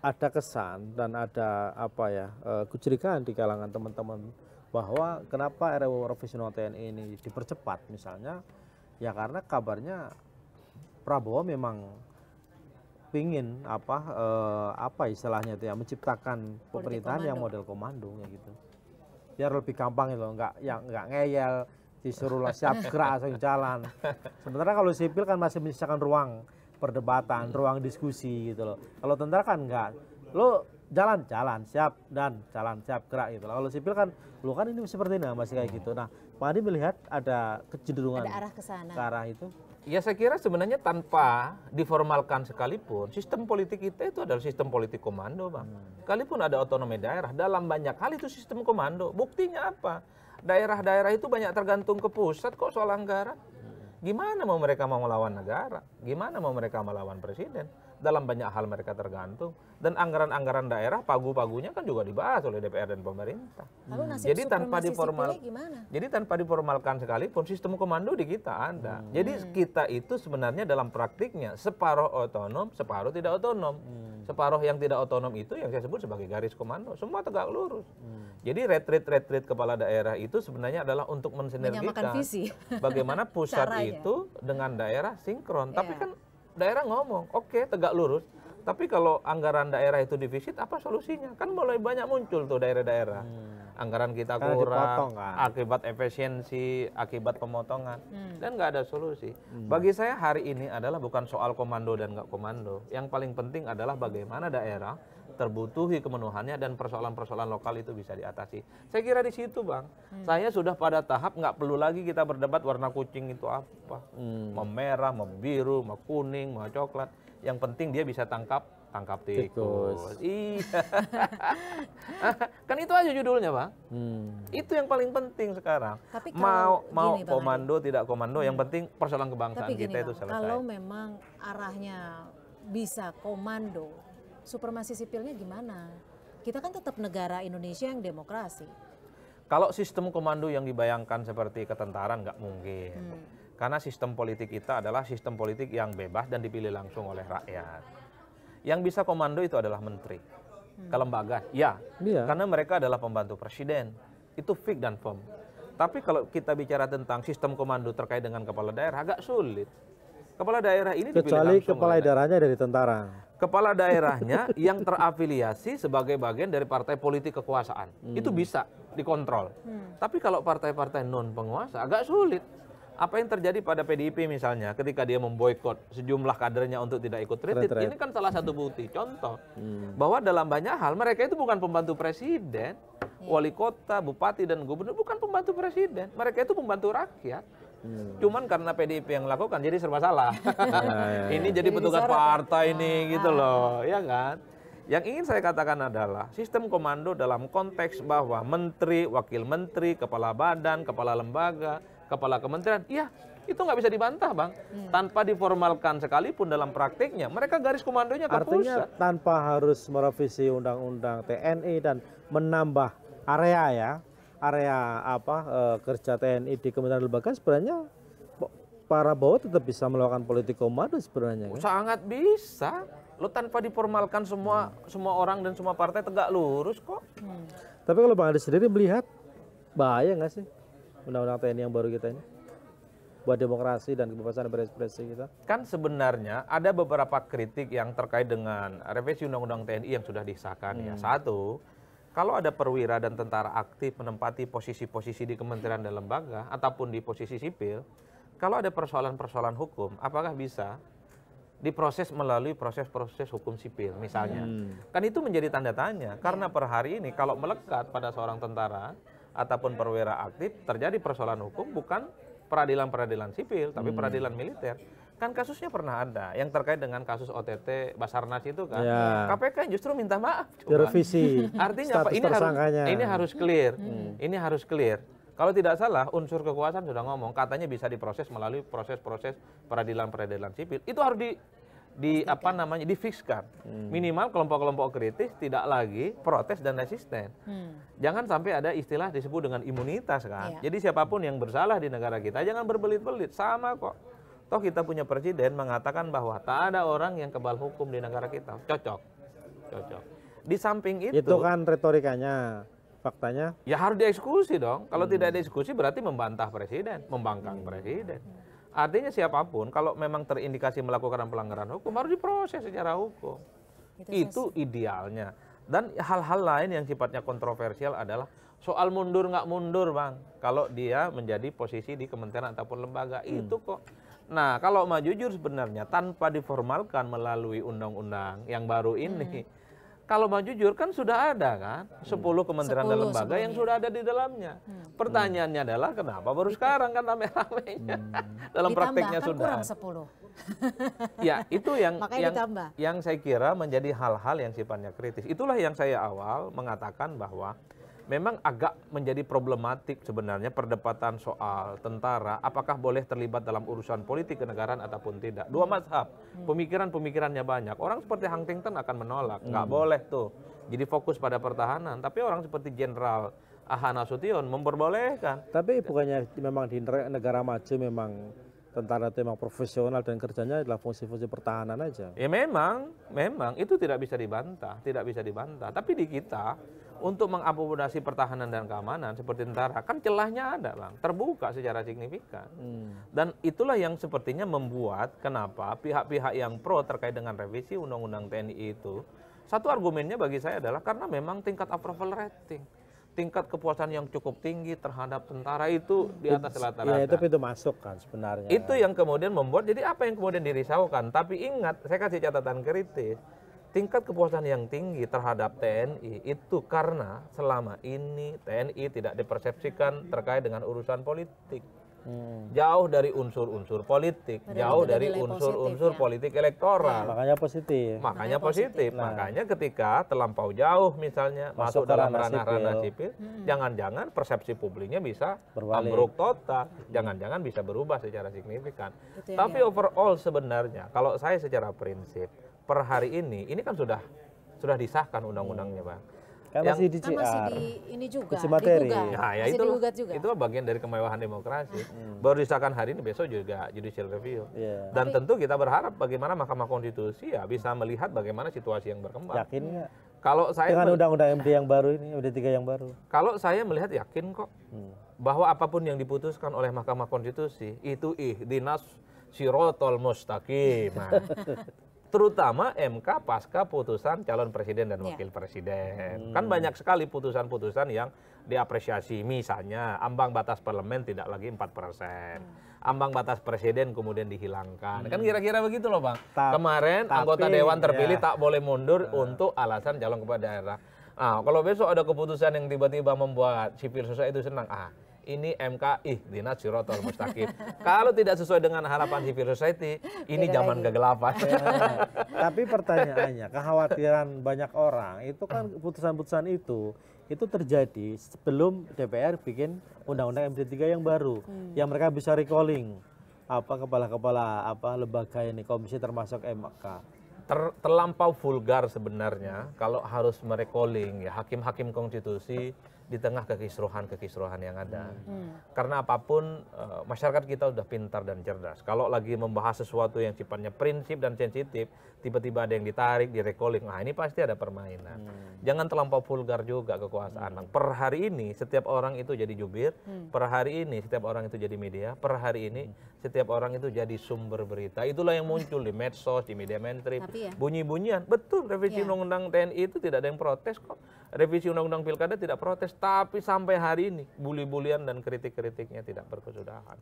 ada kesan dan ada apa ya kecurigaan di kalangan teman-teman bahwa kenapa RUU Revisi Undang-Undang TNI ini dipercepat misalnya ya karena kabarnya Prabowo memang pingin apa istilahnya itu ya menciptakan pemerintahan yang model komando ya gitu biar lebih gampang itu nggak ngeyel disuruh siap gerak langsung jalan. Sementara kalau sipil kan masih menyisakan ruang perdebatan, ruang diskusi gitu loh. Kalau tentara kan enggak. Lo jalan siap dan jalan siap gerak gitu loh. Kalau sipil kan lo kan ini seperti ini masih kayak gitu. Nah, Pak Adi melihat ada kecenderungan ada arah ke sana. Ke arah itu. Ya saya kira sebenarnya tanpa diformalkan sekalipun, sistem politik kita itu adalah sistem politik komando, Bang. Sekalipun ada otonomi daerah, dalam banyak hal itu sistem komando. Buktinya apa? Daerah-daerah itu banyak tergantung ke pusat kok soal anggaran. Gimana mau mereka mau melawan negara? Gimana mau mereka melawan presiden? Dalam banyak hal mereka tergantung. Dan anggaran-anggaran daerah, pagu-pagunya kan juga dibahas oleh DPR dan pemerintah. Lalu nasib Jadi tanpa diformalkan sekalipun, sistem komando di kita ada. Jadi kita itu sebenarnya dalam praktiknya separuh otonom, separuh tidak otonom. Separuh yang tidak otonom itu yang saya sebut sebagai garis komando. Semua tegak lurus. Jadi retreat kepala daerah itu sebenarnya adalah untuk mensinergikan bagaimana pusat itu dengan daerah sinkron. Tapi kan daerah ngomong, oke, tegak lurus. Tapi kalau anggaran daerah itu defisit, apa solusinya? Kan mulai banyak muncul tuh daerah-daerah. Anggaran kita kurang, akibat efisiensi, akibat pemotongan. Dan nggak ada solusi. Bagi saya hari ini adalah bukan soal komando dan nggak komando. Yang paling penting adalah bagaimana daerah terbutuhi kemenuhannya dan persoalan-persoalan lokal itu bisa diatasi. Saya kira di situ, Bang. Saya sudah pada tahap nggak perlu lagi kita berdebat warna kucing itu apa. Mau merah, mau biru, mau kuning, mau coklat. Yang penting dia bisa tangkap tikus. Iya. Kan itu aja judulnya, Bang. Itu yang paling penting sekarang. Tapi mau komando tidak komando, yang penting persoalan kebangsaan kita itu selesai. Kalau memang arahnya bisa komando, supremasi sipilnya gimana? Kita kan tetap negara Indonesia yang demokrasi. Kalau sistem komando yang dibayangkan seperti ketentaraan nggak mungkin. Karena sistem politik kita adalah sistem politik yang bebas dan dipilih langsung oleh rakyat. Yang bisa komando itu adalah menteri. Kelembagaan, karena mereka adalah pembantu presiden. Itu fix dan firm. Tapi kalau kita bicara tentang sistem komando terkait dengan kepala daerah, agak sulit. Kepala daerah ini kecuali kepala daerahnya dari tentara. Kepala daerahnya yang terafiliasi sebagai bagian dari partai politik kekuasaan. Itu bisa dikontrol. Tapi kalau partai-partai non penguasa agak sulit. Apa yang terjadi pada PDIP misalnya ketika dia memboikot sejumlah kadernya untuk tidak ikut retreat, ini kan salah satu bukti contoh bahwa dalam banyak hal mereka itu bukan pembantu presiden, wali kota, bupati dan gubernur bukan pembantu presiden, mereka itu pembantu rakyat. Cuman karena PDIP yang lakukan jadi serba salah. Ini jadi petugas partai ini gitu loh, ya kan? Yang ingin saya katakan adalah sistem komando dalam konteks bahwa menteri, wakil menteri, kepala badan, kepala lembaga, kepala kementerian, itu nggak bisa dibantah, Bang. Tanpa diformalkan sekalipun dalam praktiknya, mereka garis komandonya ke pusat. Artinya tanpa harus merevisi undang-undang TNI dan menambah area kerja TNI di kementerian lembaga, sebenarnya para Prabowo tetap bisa melakukan politik komando sebenarnya. Kan? Sangat bisa. Lo tanpa diformalkan semua orang dan semua partai tegak lurus kok. Tapi kalau Bang Adi sendiri melihat bahaya nggak sih undang-undang TNI yang baru kita ini buat demokrasi dan kebebasan berekspresi kita? Kan sebenarnya ada beberapa kritik yang terkait dengan revisi undang-undang TNI yang sudah disahkan ya. Satu, kalau ada perwira dan tentara aktif menempati posisi-posisi di kementerian dan lembaga ataupun di posisi sipil, kalau ada persoalan-persoalan hukum, apakah bisa diproses melalui proses-proses hukum sipil misalnya? Kan itu menjadi tanda tanya karena per hari ini kalau melekat pada seorang tentara ataupun perwira aktif terjadi persoalan hukum bukan peradilan sipil tapi peradilan militer. Kan kasusnya pernah ada yang terkait dengan kasus OTT Basarnas itu kan. KPK justru minta maaf. Direvisi. Artinya apa? Ini harus clear. Ini harus clear. Kalau tidak salah unsur kekuasaan sudah ngomong katanya bisa diproses melalui proses-proses peradilan sipil. Itu harus difikskan. Minimal kelompok-kelompok kritis tidak lagi protes dan resisten. Jangan sampai ada istilah disebut dengan imunitas kan. Jadi siapapun yang bersalah di negara kita jangan berbelit-belit, sama kok. Toh kita punya presiden mengatakan bahwa tak ada orang yang kebal hukum di negara kita. Cocok. cocok. Di samping Itu kan retorikanya, faktanya. ya harus dieksekusi dong. Kalau tidak dieksekusi berarti membantah presiden, membangkang presiden. Artinya siapapun kalau memang terindikasi melakukan pelanggaran hukum harus diproses secara hukum. Itu idealnya. Dan hal-hal lain yang sifatnya kontroversial adalah soal mundur nggak mundur, Bang. Kalau dia menjadi posisi di kementerian ataupun lembaga, itu kok. Nah, kalau mau jujur sebenarnya tanpa diformalkan melalui undang-undang yang baru ini, kalau mau jujur kan sudah ada kan 10 kementerian dan lembaga yang sudah ada di dalamnya. Pertanyaannya adalah kenapa baru sekarang kan rame-ramenya. Dalam prakteknya kan sudah. kurang 10. Ya, itu yang saya kira menjadi hal-hal yang sifatnya kritis. Itulah yang saya awal mengatakan bahwa memang agak menjadi problematik sebenarnya perdebatan soal tentara apakah boleh terlibat dalam urusan politik kenegaraan ataupun tidak. Dua mazhab, pemikirannya banyak. Orang seperti Huntington akan menolak, nggak boleh tuh. Jadi fokus pada pertahanan. Tapi orang seperti Jenderal Aha Nasution memperbolehkan. Tapi bukannya memang di negara maju memang tentara itu memang profesional dan kerjanya adalah fungsi-fungsi pertahanan aja. Ya memang itu tidak bisa dibantah, Tapi di kita untuk mengakomodasi pertahanan dan keamanan seperti tentara kan celahnya ada, Bang, terbuka secara signifikan. Dan itulah yang sepertinya membuat kenapa pihak-pihak yang pro terkait dengan revisi Undang-Undang TNI itu, satu argumennya bagi saya adalah karena memang tingkat approval rating, tingkat kepuasan yang cukup tinggi terhadap tentara itu di atas rata-rata. Ya, itu pintu masuk kan sebenarnya. Itu yang kemudian membuat, jadi apa yang kemudian dirisaukan. Tapi ingat, saya kasih catatan kritis, tingkat kepuasan yang tinggi terhadap TNI itu karena selama ini TNI tidak dipersepsikan terkait dengan urusan politik. Jauh dari unsur-unsur politik, jauh dari unsur-unsur politik elektoral. Makanya positif. Makanya ketika terlampau jauh misalnya masuk dalam ranah sipil, jangan-jangan persepsi publiknya bisa ambruk total, jangan-jangan bisa berubah secara signifikan. Tapi overall sebenarnya kalau saya secara prinsip per hari ini kan sudah disahkan undang-undangnya, Bang. Kan masih di ini juga, uji materi. Nah, ya itu bagian dari kemewahan demokrasi. Baru disahkan hari ini, besok juga judicial review. Dan tentu kita berharap bagaimana Mahkamah Konstitusi ya bisa melihat bagaimana situasi yang berkembang. Yakin nggak? Kalau saya dengan undang-undang MD yang baru ini, MD 3 yang baru. Kalau saya melihat yakin kok bahwa apapun yang diputuskan oleh Mahkamah Konstitusi itu ihdinas sirotol mustaqim. Terutama MK pasca putusan calon presiden dan wakil presiden. Kan banyak sekali putusan-putusan yang diapresiasi. Misalnya ambang batas parlemen tidak lagi 4%. Ambang batas presiden kemudian dihilangkan. Kan kira-kira begitu loh, Bang. Kemarin anggota dewan terpilih tak boleh mundur untuk alasan calon kepala daerah. Nah, kalau besok ada keputusan yang tiba-tiba membuat civil society itu senang, ini MK ihdinas sirotol mustaqim. Kalau tidak sesuai dengan harapan civil society, ini zaman kegelapan. Tapi pertanyaannya, kekhawatiran banyak orang itu kan putusan-putusan itu terjadi sebelum DPR bikin undang-undang MD 3 yang baru, yang mereka bisa recalling kepala-kepala lembaga ini, komisi termasuk MK. Terlampau vulgar sebenarnya kalau harus merecalling ya hakim-hakim konstitusi di tengah kekisruhan yang ada. Karena apapun masyarakat kita sudah pintar dan cerdas. Kalau lagi membahas sesuatu yang sifatnya prinsip dan sensitif, tiba-tiba ada yang ditarik, direcalling, ini pasti ada permainan. Jangan terlampau vulgar juga kekuasaan. Per hari ini setiap orang itu jadi jubir, per hari ini setiap orang itu jadi media, per hari ini setiap orang itu jadi sumber berita. Itulah yang muncul di medsos, di media mainstream, bunyi-bunyian. Betul, revisi undang-undang TNI itu tidak ada yang protes kok. Revisi undang-undang pilkada tidak protes, tapi sampai hari ini bully-bulian dan kritik-kritiknya tidak berkesudahan.